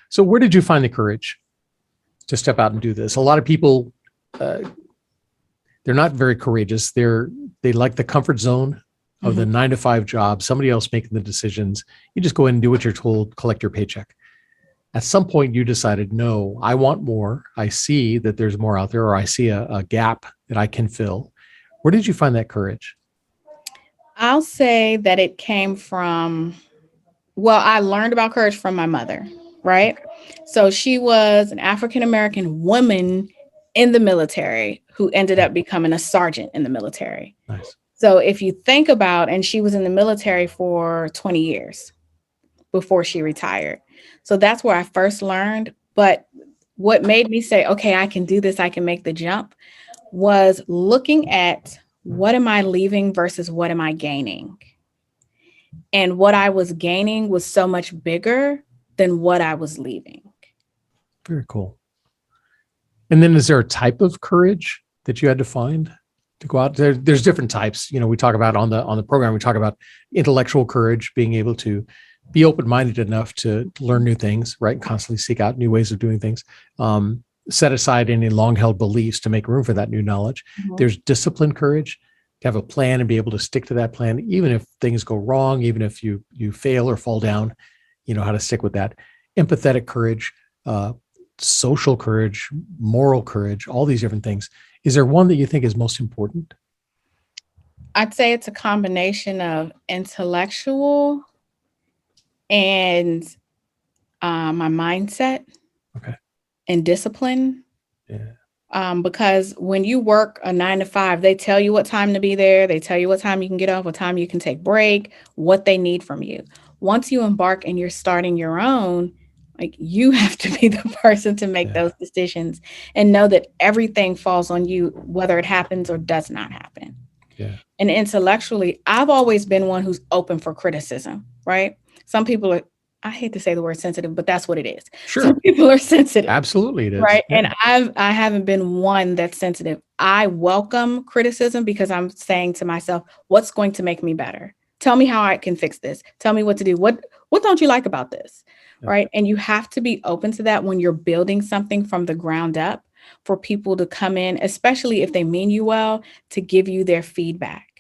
So where did you find the courage to step out and do this? A lot of people, they're not very courageous. They like the comfort zone of the 9-to-5 job, somebody else making the decisions. You just go in and do what you're told, collect your paycheck. At some point you decided, no, I want more. I see that there's more out there, or I see a gap that I can fill. Where did you find that courage? I'll say that it came from, well, I learned about courage from my mother, right? So she was an African-American woman in the military who ended up becoming a sergeant in the military. Nice. So if you think about, and she was in the military for 20 years before she retired. So that's where I first learned. But what made me say, okay, I can do this, I can make the jump, was looking at what am I leaving versus what am I gaining? And what I was gaining was so much bigger than what I was leaving. Very cool. And then is there a type of courage that you had to find to go out there? There's different types. We talk about on the program, we talk about intellectual courage, being able to be open-minded enough to learn new things, right? And constantly seek out new ways of doing things. Set aside any long-held beliefs to make room for that new knowledge. There's disciplined courage, to have a plan and be able to stick to that plan, even if things go wrong, even if you fail or fall down, you know how to stick with that. Empathetic courage, social courage, moral courage, all these different things. Is there one that you think is most important? I'd say it's a combination of intellectual and my mindset. Okay. And discipline. Yeah. Because when you work a 9-to-5, they tell you what time to be there. They tell you what time you can get off, what time you can take break, what they need from you. Once you embark and you're starting your own, like, you have to be the person to make those decisions and know that everything falls on you, whether it happens or does not happen. Yeah. And intellectually, I've always been one who's open for criticism, right? Some people are, I hate to say the word sensitive, but that's what it is. Sure. Some people are sensitive. Absolutely it is. Right. Yeah. And I haven't been one that's sensitive. I welcome criticism because I'm saying to myself, what's going to make me better? Tell me how I can fix this. Tell me what to do. What don't you like about this? Yeah. Right. And you have to be open to that when you're building something from the ground up, for people to come in, especially if they mean you well, to give you their feedback.